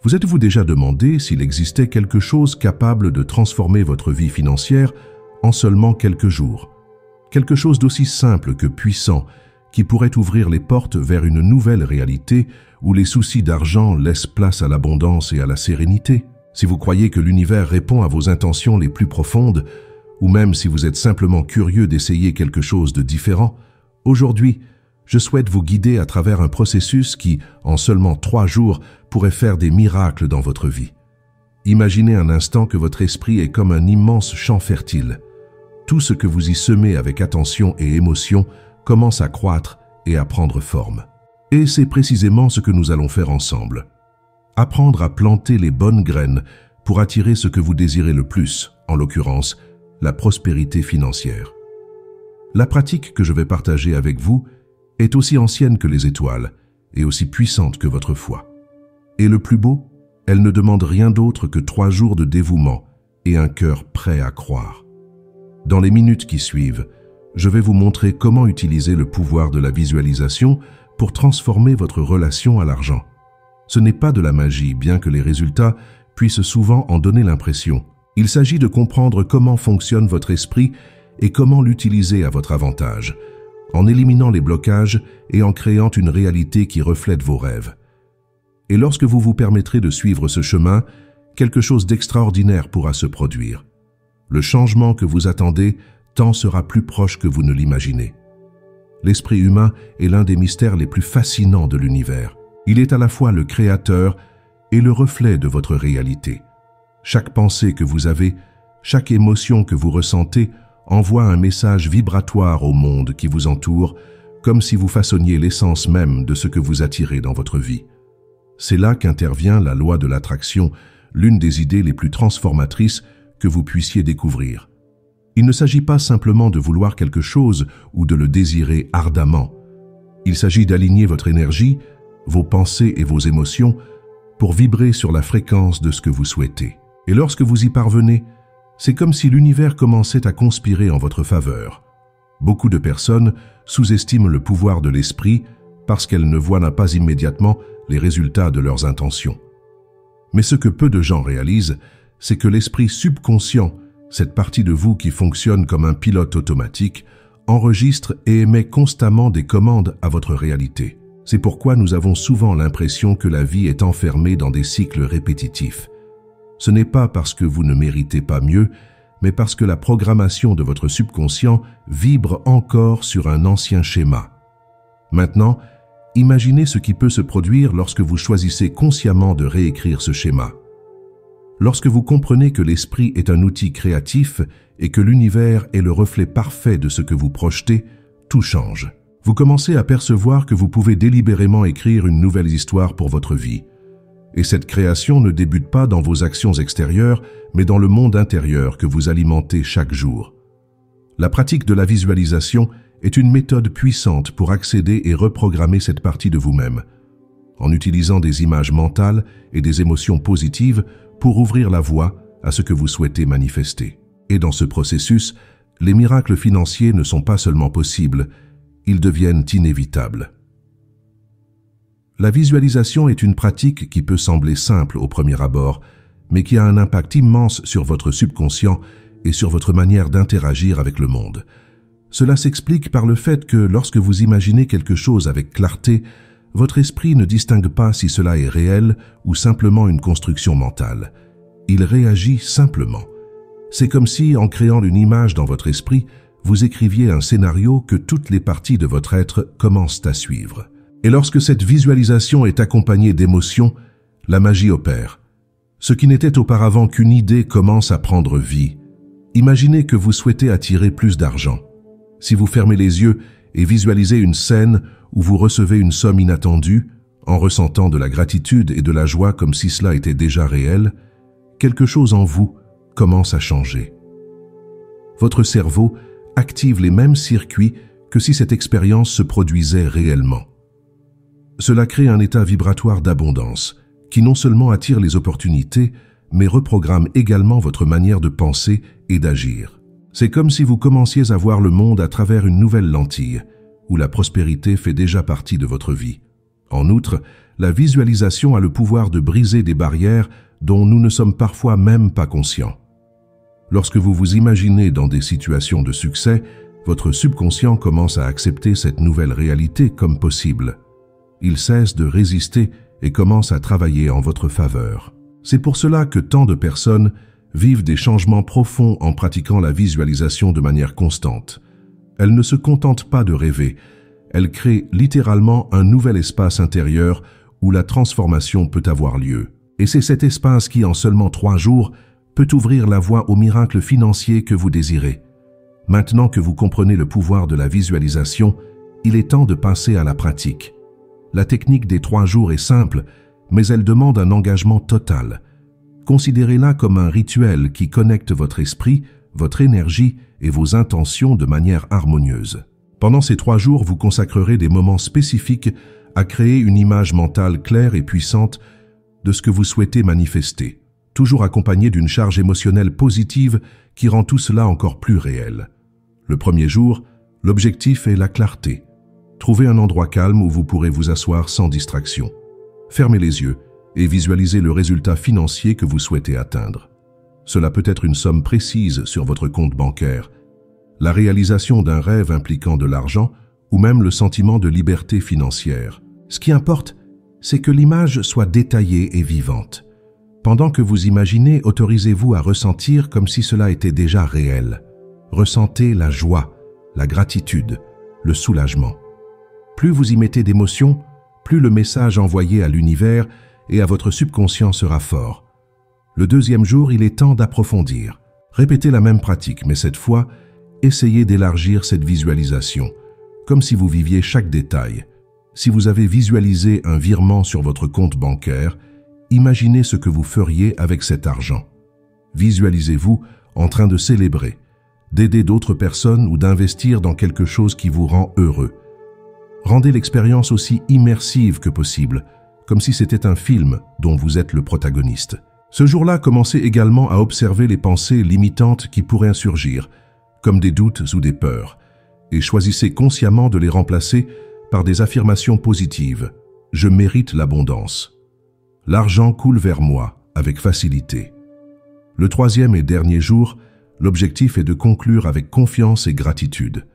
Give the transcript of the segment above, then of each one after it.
Vous êtes-vous déjà demandé s'il existait quelque chose capable de transformer votre vie financière en seulement quelques jours? Quelque chose d'aussi simple que puissant, qui pourrait ouvrir les portes vers une nouvelle réalité où les soucis d'argent laissent place à l'abondance et à la sérénité? Si vous croyez que l'univers répond à vos intentions les plus profondes, ou même si vous êtes simplement curieux d'essayer quelque chose de différent, aujourd'hui, je souhaite vous guider à travers un processus qui, en seulement 3 jours, pourrait faire des miracles dans votre vie. Imaginez un instant que votre esprit est comme un immense champ fertile. Tout ce que vous y semez avec attention et émotion commence à croître et à prendre forme. Et c'est précisément ce que nous allons faire ensemble. Apprendre à planter les bonnes graines pour attirer ce que vous désirez le plus, en l'occurrence, la prospérité financière. La pratique que je vais partager avec vous est aussi ancienne que les étoiles et aussi puissante que votre foi. Et le plus beau, elle ne demande rien d'autre que 3 jours de dévouement et un cœur prêt à croire. Dans les minutes qui suivent, je vais vous montrer comment utiliser le pouvoir de la visualisation pour transformer votre relation à l'argent. Ce n'est pas de la magie, bien que les résultats puissent souvent en donner l'impression. Il s'agit de comprendre comment fonctionne votre esprit et comment l'utiliser à votre avantage, en éliminant les blocages et en créant une réalité qui reflète vos rêves. Et lorsque vous vous permettrez de suivre ce chemin, quelque chose d'extraordinaire pourra se produire. Le changement que vous attendez tant sera plus proche que vous ne l'imaginez. L'esprit humain est l'un des mystères les plus fascinants de l'univers. Il est à la fois le créateur et le reflet de votre réalité. Chaque pensée que vous avez, chaque émotion que vous ressentez envoie un message vibratoire au monde qui vous entoure, comme si vous façonniez l'essence même de ce que vous attirez dans votre vie. C'est là qu'intervient la loi de l'attraction, l'une des idées les plus transformatrices que vous puissiez découvrir. Il ne s'agit pas simplement de vouloir quelque chose ou de le désirer ardemment. Il s'agit d'aligner votre énergie, vos pensées et vos émotions pour vibrer sur la fréquence de ce que vous souhaitez. Et lorsque vous y parvenez, c'est comme si l'univers commençait à conspirer en votre faveur. Beaucoup de personnes sous-estiment le pouvoir de l'esprit parce qu'elles ne voient pas immédiatement les résultats de leurs intentions. Mais ce que peu de gens réalisent, c'est que l'esprit subconscient, cette partie de vous qui fonctionne comme un pilote automatique, enregistre et émet constamment des commandes à votre réalité. C'est pourquoi nous avons souvent l'impression que la vie est enfermée dans des cycles répétitifs. Ce n'est pas parce que vous ne méritez pas mieux, mais parce que la programmation de votre subconscient vibre encore sur un ancien schéma. Maintenant, imaginez ce qui peut se produire lorsque vous choisissez consciemment de réécrire ce schéma. Lorsque vous comprenez que l'esprit est un outil créatif et que l'univers est le reflet parfait de ce que vous projetez, tout change. Vous commencez à percevoir que vous pouvez délibérément écrire une nouvelle histoire pour votre vie. Et cette création ne débute pas dans vos actions extérieures, mais dans le monde intérieur que vous alimentez chaque jour. La pratique de la visualisation est une méthode puissante pour accéder et reprogrammer cette partie de vous-même, en utilisant des images mentales et des émotions positives pour ouvrir la voie à ce que vous souhaitez manifester. Et dans ce processus, les miracles financiers ne sont pas seulement possibles, ils deviennent inévitables. La visualisation est une pratique qui peut sembler simple au premier abord, mais qui a un impact immense sur votre subconscient et sur votre manière d'interagir avec le monde. Cela s'explique par le fait que lorsque vous imaginez quelque chose avec clarté, votre esprit ne distingue pas si cela est réel ou simplement une construction mentale. Il réagit simplement. C'est comme si, en créant une image dans votre esprit, vous écriviez un scénario que toutes les parties de votre être commencent à suivre. Et lorsque cette visualisation est accompagnée d'émotions, la magie opère. Ce qui n'était auparavant qu'une idée commence à prendre vie. Imaginez que vous souhaitez attirer plus d'argent. Si vous fermez les yeux et visualisez une scène où vous recevez une somme inattendue, en ressentant de la gratitude et de la joie comme si cela était déjà réel, quelque chose en vous commence à changer. Votre cerveau active les mêmes circuits que si cette expérience se produisait réellement. Cela crée un état vibratoire d'abondance qui non seulement attire les opportunités, mais reprogramme également votre manière de penser et d'agir. C'est comme si vous commenciez à voir le monde à travers une nouvelle lentille, où la prospérité fait déjà partie de votre vie. En outre, la visualisation a le pouvoir de briser des barrières dont nous ne sommes parfois même pas conscients. Lorsque vous vous imaginez dans des situations de succès, votre subconscient commence à accepter cette nouvelle réalité comme possible. Il cesse de résister et commence à travailler en votre faveur. C'est pour cela que tant de personnes vivent des changements profonds en pratiquant la visualisation de manière constante. Elles ne se contentent pas de rêver, elles créent littéralement un nouvel espace intérieur où la transformation peut avoir lieu. Et c'est cet espace qui, en seulement 3 jours, peut ouvrir la voie au miracle financier que vous désirez. Maintenant que vous comprenez le pouvoir de la visualisation, il est temps de passer à la pratique. La technique des 3 jours est simple, mais elle demande un engagement total. Considérez-la comme un rituel qui connecte votre esprit, votre énergie et vos intentions de manière harmonieuse. Pendant ces 3 jours, vous consacrerez des moments spécifiques à créer une image mentale claire et puissante de ce que vous souhaitez manifester, toujours accompagné d'une charge émotionnelle positive qui rend tout cela encore plus réel. Le premier jour, l'objectif est la clarté. Trouvez un endroit calme où vous pourrez vous asseoir sans distraction. Fermez les yeux et visualisez le résultat financier que vous souhaitez atteindre. Cela peut être une somme précise sur votre compte bancaire, la réalisation d'un rêve impliquant de l'argent ou même le sentiment de liberté financière. Ce qui importe, c'est que l'image soit détaillée et vivante. Pendant que vous imaginez, autorisez-vous à ressentir comme si cela était déjà réel. Ressentez la joie, la gratitude, le soulagement. Plus vous y mettez d'émotion, plus le message envoyé à l'univers et à votre subconscient sera fort. Le deuxième jour, il est temps d'approfondir. Répétez la même pratique, mais cette fois, essayez d'élargir cette visualisation, comme si vous viviez chaque détail. Si vous avez visualisé un virement sur votre compte bancaire, imaginez ce que vous feriez avec cet argent. Visualisez-vous en train de célébrer, d'aider d'autres personnes ou d'investir dans quelque chose qui vous rend heureux. Rendez l'expérience aussi immersive que possible, comme si c'était un film dont vous êtes le protagoniste. Ce jour-là, commencez également à observer les pensées limitantes qui pourraient surgir, comme des doutes ou des peurs, et choisissez consciemment de les remplacer par des affirmations positives. Je mérite l'abondance. L'argent coule vers moi avec facilité. Le troisième et dernier jour, l'objectif est de conclure avec confiance et gratitude.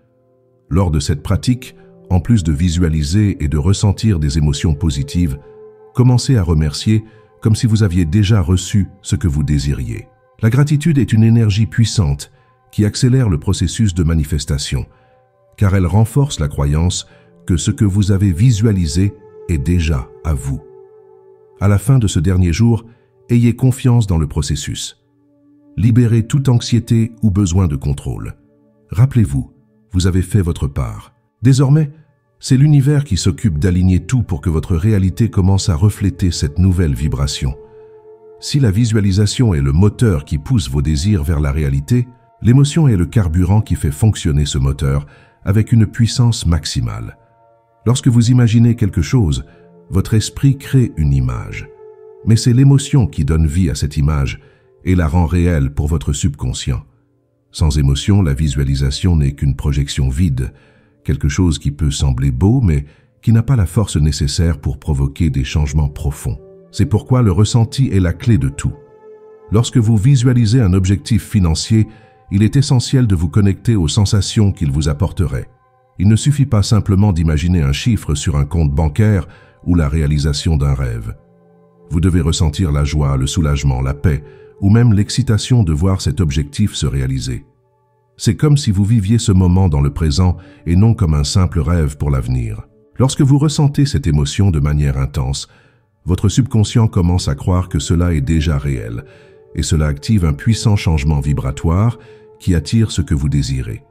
Lors de cette pratique, en plus de visualiser et de ressentir des émotions positives, commencez à remercier comme si vous aviez déjà reçu ce que vous désiriez. La gratitude est une énergie puissante qui accélère le processus de manifestation, car elle renforce la croyance que ce que vous avez visualisé est déjà à vous. À la fin de ce dernier jour, ayez confiance dans le processus. Libérez toute anxiété ou besoin de contrôle. Rappelez-vous, vous avez fait votre part. Désormais, c'est l'univers qui s'occupe d'aligner tout pour que votre réalité commence à refléter cette nouvelle vibration. Si la visualisation est le moteur qui pousse vos désirs vers la réalité, l'émotion est le carburant qui fait fonctionner ce moteur avec une puissance maximale. Lorsque vous imaginez quelque chose, votre esprit crée une image. Mais c'est l'émotion qui donne vie à cette image et la rend réelle pour votre subconscient. Sans émotion, la visualisation n'est qu'une projection vide, quelque chose qui peut sembler beau, mais qui n'a pas la force nécessaire pour provoquer des changements profonds. C'est pourquoi le ressenti est la clé de tout. Lorsque vous visualisez un objectif financier, il est essentiel de vous connecter aux sensations qu'il vous apporterait. Il ne suffit pas simplement d'imaginer un chiffre sur un compte bancaire ou la réalisation d'un rêve. Vous devez ressentir la joie, le soulagement, la paix, ou même l'excitation de voir cet objectif se réaliser. C'est comme si vous viviez ce moment dans le présent et non comme un simple rêve pour l'avenir. Lorsque vous ressentez cette émotion de manière intense, votre subconscient commence à croire que cela est déjà réel, et cela active un puissant changement vibratoire qui attire ce que vous désirez.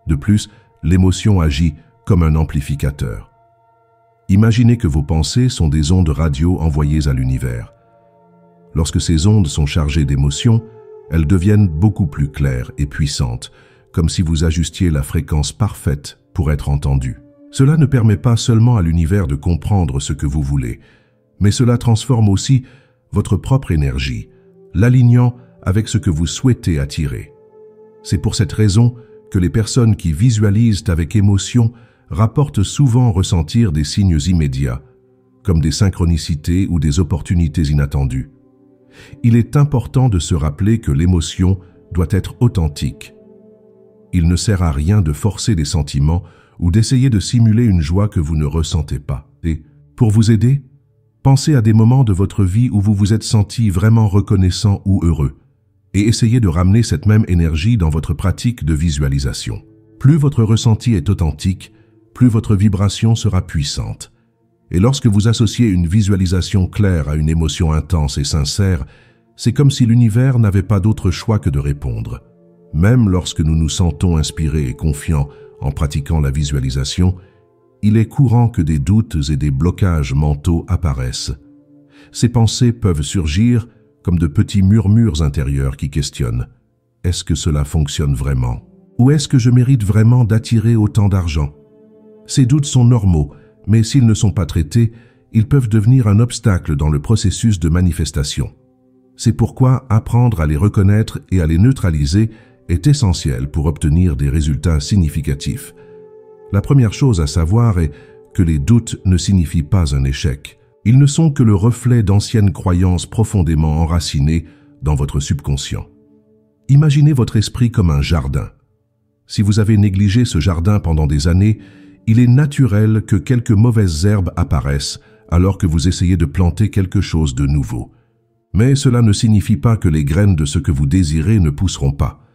De plus, l'émotion agit comme un amplificateur. Imaginez que vos pensées sont des ondes radio envoyées à l'univers. Lorsque ces ondes sont chargées d'émotions, elles deviennent beaucoup plus claires et puissantes, comme si vous ajustiez la fréquence parfaite pour être entendues. Cela ne permet pas seulement à l'univers de comprendre ce que vous voulez, mais cela transforme aussi votre propre énergie, l'alignant avec ce que vous souhaitez attirer. C'est pour cette raison que les personnes qui visualisent avec émotion rapportent souvent ressentir des signes immédiats, comme des synchronicités ou des opportunités inattendues. Il est important de se rappeler que l'émotion doit être authentique. Il ne sert à rien de forcer les sentiments ou d'essayer de simuler une joie que vous ne ressentez pas. Et, pour vous aider, pensez à des moments de votre vie où vous vous êtes senti vraiment reconnaissant ou heureux, et essayez de ramener cette même énergie dans votre pratique de visualisation. Plus votre ressenti est authentique, plus votre vibration sera puissante. Et lorsque vous associez une visualisation claire à une émotion intense et sincère, c'est comme si l'univers n'avait pas d'autre choix que de répondre. Même lorsque nous nous sentons inspirés et confiants en pratiquant la visualisation, il est courant que des doutes et des blocages mentaux apparaissent. Ces pensées peuvent surgir comme de petits murmures intérieurs qui questionnent « Est-ce que cela fonctionne vraiment ? Ou est-ce que je mérite vraiment d'attirer autant d'argent ?» Ces doutes sont normaux, mais s'ils ne sont pas traités, ils peuvent devenir un obstacle dans le processus de manifestation. C'est pourquoi apprendre à les reconnaître et à les neutraliser est essentiel pour obtenir des résultats significatifs. La première chose à savoir est que les doutes ne signifient pas un échec. Ils ne sont que le reflet d'anciennes croyances profondément enracinées dans votre subconscient. Imaginez votre esprit comme un jardin. Si vous avez négligé ce jardin pendant des années, il est naturel que quelques mauvaises herbes apparaissent alors que vous essayez de planter quelque chose de nouveau. Mais cela ne signifie pas que les graines de ce que vous désirez ne pousseront pas.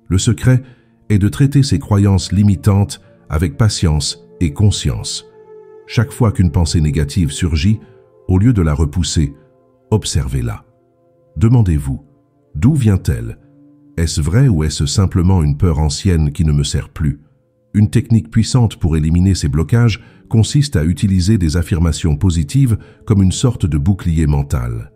Le secret est de traiter ces croyances limitantes avec patience et conscience. Chaque fois qu'une pensée négative surgit, au lieu de la repousser, observez-la. Demandez-vous, d'où vient-elle? Est-ce vrai ou est-ce simplement une peur ancienne qui ne me sert plus? Une technique puissante pour éliminer ces blocages consiste à utiliser des affirmations positives comme une sorte de bouclier mental.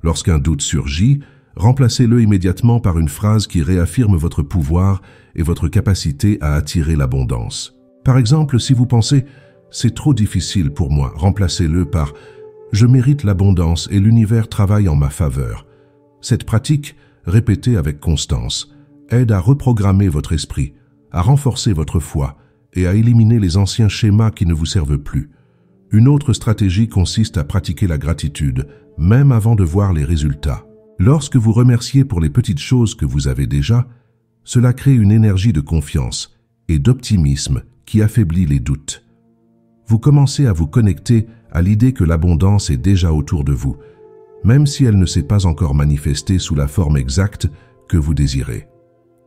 Lorsqu'un doute surgit, remplacez-le immédiatement par une phrase qui réaffirme votre pouvoir et votre capacité à attirer l'abondance. Par exemple, si vous pensez « c'est trop difficile pour moi », remplacez-le par « je mérite l'abondance et l'univers travaille en ma faveur ». Cette pratique, répétée avec constance, aide à reprogrammer votre esprit, à renforcer votre foi et à éliminer les anciens schémas qui ne vous servent plus. Une autre stratégie consiste à pratiquer la gratitude, même avant de voir les résultats. Lorsque vous remerciez pour les petites choses que vous avez déjà, cela crée une énergie de confiance et d'optimisme qui affaiblit les doutes. Vous commencez à vous connecter à l'idée que l'abondance est déjà autour de vous, même si elle ne s'est pas encore manifestée sous la forme exacte que vous désirez.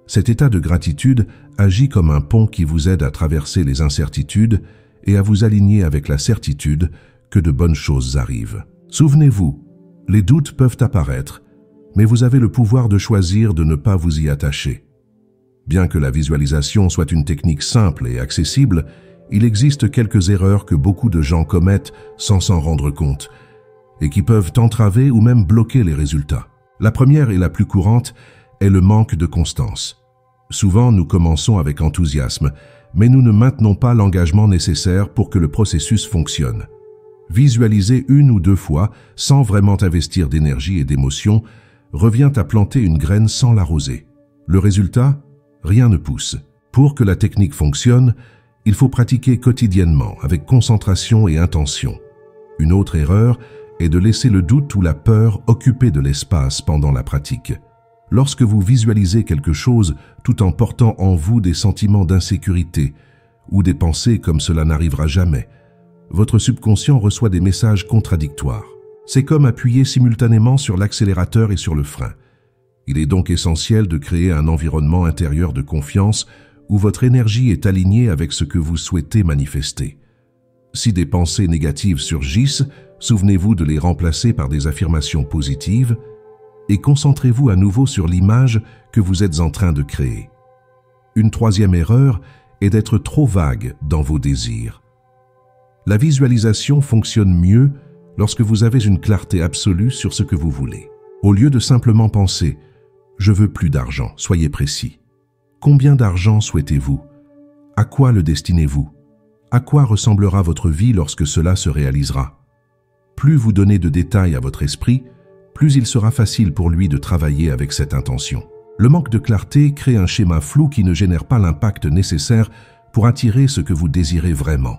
Cet état de gratitude agit comme un pont qui vous aide à traverser les incertitudes et à vous aligner avec la certitude que de bonnes choses arrivent. Souvenez-vous, les doutes peuvent apparaître, mais vous avez le pouvoir de choisir de ne pas vous y attacher. Bien que la visualisation soit une technique simple et accessible, il existe quelques erreurs que beaucoup de gens commettent sans s'en rendre compte et qui peuvent entraver ou même bloquer les résultats. La première et la plus courante est le manque de constance. Souvent, nous commençons avec enthousiasme, mais nous ne maintenons pas l'engagement nécessaire pour que le processus fonctionne. Visualiser une ou deux fois, sans vraiment investir d'énergie et d'émotion, revient à planter une graine sans l'arroser. Le résultat? Rien ne pousse. Pour que la technique fonctionne, il faut pratiquer quotidiennement, avec concentration et intention. Une autre erreur est de laisser le doute ou la peur occuper de l'espace pendant la pratique. Lorsque vous visualisez quelque chose tout en portant en vous des sentiments d'insécurité ou des pensées comme cela n'arrivera jamais, votre subconscient reçoit des messages contradictoires. C'est comme appuyer simultanément sur l'accélérateur et sur le frein. Il est donc essentiel de créer un environnement intérieur de confiance où votre énergie est alignée avec ce que vous souhaitez manifester. Si des pensées négatives surgissent, souvenez-vous de les remplacer par des affirmations positives et concentrez-vous à nouveau sur l'image que vous êtes en train de créer. Une troisième erreur est d'être trop vague dans vos désirs. La visualisation fonctionne mieux lorsque vous avez une clarté absolue sur ce que vous voulez. Au lieu de simplement penser « je veux plus d'argent », soyez précis. Combien d'argent souhaitez-vous? À quoi le destinez-vous? À quoi ressemblera votre vie lorsque cela se réalisera? Plus vous donnez de détails à votre esprit, plus il sera facile pour lui de travailler avec cette intention. Le manque de clarté crée un schéma flou qui ne génère pas l'impact nécessaire pour attirer ce que vous désirez vraiment.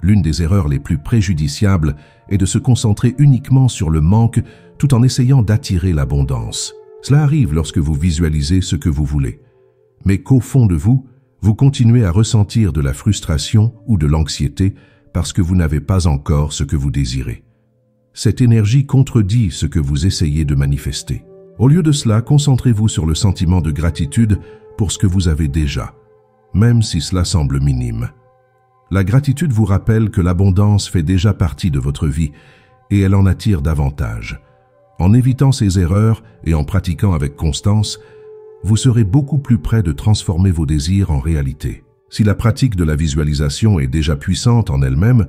L'une des erreurs les plus préjudiciables est de se concentrer uniquement sur le manque tout en essayant d'attirer l'abondance. Cela arrive lorsque vous visualisez ce que vous voulez, mais qu'au fond de vous, vous continuez à ressentir de la frustration ou de l'anxiété parce que vous n'avez pas encore ce que vous désirez. Cette énergie contredit ce que vous essayez de manifester. Au lieu de cela, concentrez-vous sur le sentiment de gratitude pour ce que vous avez déjà, même si cela semble minime. La gratitude vous rappelle que l'abondance fait déjà partie de votre vie et elle en attire davantage. En évitant ces erreurs et en pratiquant avec constance, vous serez beaucoup plus près de transformer vos désirs en réalité. Si la pratique de la visualisation est déjà puissante en elle-même,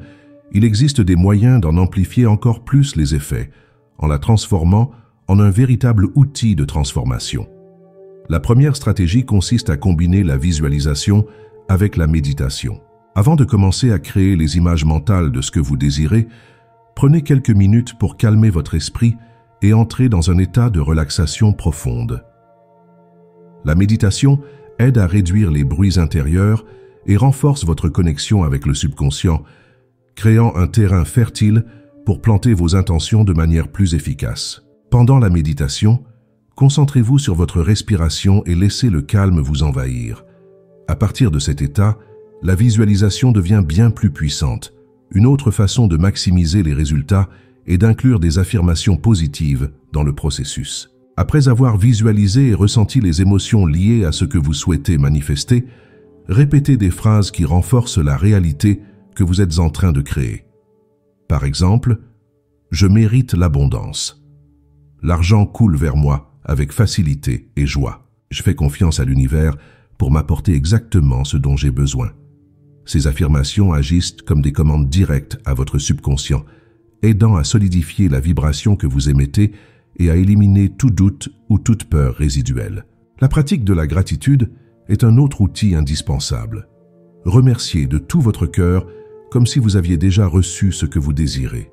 il existe des moyens d'en amplifier encore plus les effets, en la transformant en un véritable outil de transformation. La première stratégie consiste à combiner la visualisation avec la méditation. Avant de commencer à créer les images mentales de ce que vous désirez, prenez quelques minutes pour calmer votre esprit et entrer dans un état de relaxation profonde. La méditation aide à réduire les bruits intérieurs et renforce votre connexion avec le subconscient, créant un terrain fertile pour planter vos intentions de manière plus efficace. Pendant la méditation, concentrez-vous sur votre respiration et laissez le calme vous envahir. À partir de cet état, la visualisation devient bien plus puissante. Une autre façon de maximiser les résultats est d'inclure des affirmations positives dans le processus. Après avoir visualisé et ressenti les émotions liées à ce que vous souhaitez manifester, répétez des phrases qui renforcent la réalité que vous êtes en train de créer. Par exemple, « Je mérite l'abondance ». L'argent coule vers moi avec facilité et joie. Je fais confiance à l'univers pour m'apporter exactement ce dont j'ai besoin. Ces affirmations agissent comme des commandes directes à votre subconscient, aidant à solidifier la vibration que vous émettez et à éliminer tout doute ou toute peur résiduelle. La pratique de la gratitude est un autre outil indispensable. Remerciez de tout votre cœur comme si vous aviez déjà reçu ce que vous désirez.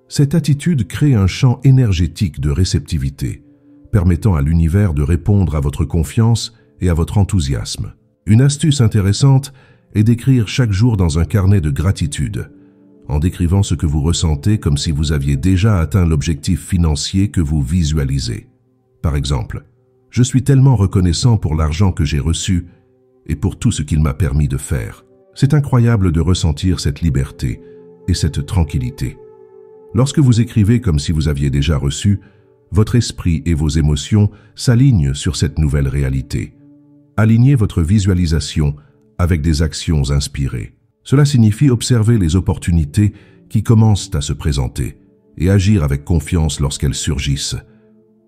Cette attitude crée un champ énergétique de réceptivité, permettant à l'univers de répondre à votre confiance et à votre enthousiasme. Une astuce intéressante est d'écrire chaque jour dans un carnet de gratitude, en décrivant ce que vous ressentez comme si vous aviez déjà atteint l'objectif financier que vous visualisez. Par exemple, « Je suis tellement reconnaissant pour l'argent que j'ai reçu et pour tout ce qu'il m'a permis de faire. » C'est incroyable de ressentir cette liberté et cette tranquillité. Lorsque vous écrivez comme si vous aviez déjà reçu, votre esprit et vos émotions s'alignent sur cette nouvelle réalité. Alignez votre visualisation avec des actions inspirées. Cela signifie observer les opportunités qui commencent à se présenter et agir avec confiance lorsqu'elles surgissent.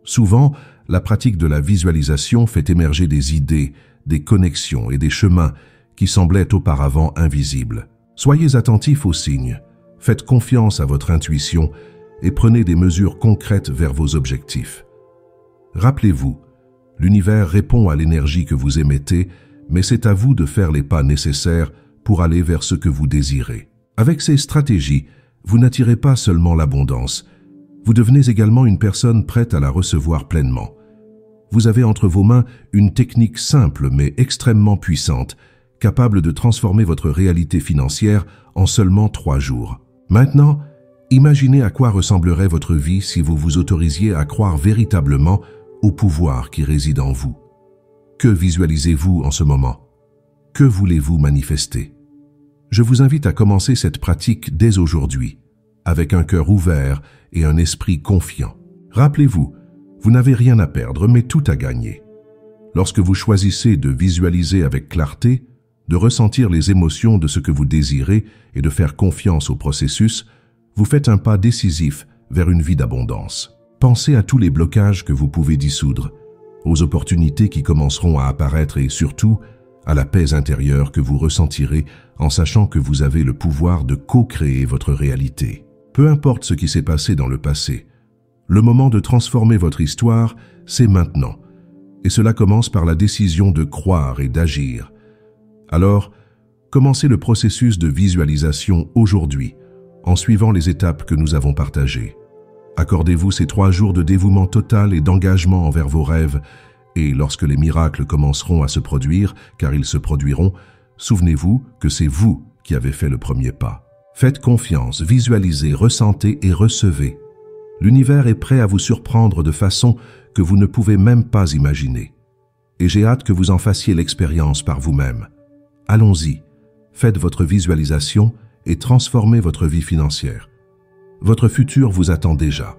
Souvent, la pratique de la visualisation fait émerger des idées, des connexions et des chemins qui semblaient auparavant invisibles. Soyez attentifs aux signes, faites confiance à votre intuition et prenez des mesures concrètes vers vos objectifs. Rappelez-vous, l'univers répond à l'énergie que vous émettez, mais c'est à vous de faire les pas nécessaires pour aller vers ce que vous désirez. Avec ces stratégies, vous n'attirez pas seulement l'abondance, vous devenez également une personne prête à la recevoir pleinement. Vous avez entre vos mains une technique simple mais extrêmement puissante, capable de transformer votre réalité financière en seulement 3 jours. Maintenant, imaginez à quoi ressemblerait votre vie si vous vous autorisiez à croire véritablement au pouvoir qui réside en vous. Que visualisez-vous en ce moment? Que voulez-vous manifester? Je vous invite à commencer cette pratique dès aujourd'hui, avec un cœur ouvert et un esprit confiant. Rappelez-vous, vous n'avez rien à perdre, mais tout à gagner. Lorsque vous choisissez de visualiser avec clarté, de ressentir les émotions de ce que vous désirez et de faire confiance au processus, vous faites un pas décisif vers une vie d'abondance. Pensez à tous les blocages que vous pouvez dissoudre, aux opportunités qui commenceront à apparaître et surtout à la paix intérieure que vous ressentirez en sachant que vous avez le pouvoir de co-créer votre réalité. Peu importe ce qui s'est passé dans le passé, le moment de transformer votre histoire, c'est maintenant. Et cela commence par la décision de croire et d'agir. Alors, commencez le processus de visualisation aujourd'hui, en suivant les étapes que nous avons partagées. Accordez-vous ces 3 jours de dévouement total et d'engagement envers vos rêves, et lorsque les miracles commenceront à se produire, car ils se produiront, Souvenez-vous que c'est vous qui avez fait le premier pas. Faites confiance, visualisez, ressentez et recevez. L'univers est prêt à vous surprendre de façon que vous ne pouvez même pas imaginer. Et j'ai hâte que vous en fassiez l'expérience par vous-même. Allons-y, faites votre visualisation et transformez votre vie financière. Votre futur vous attend déjà.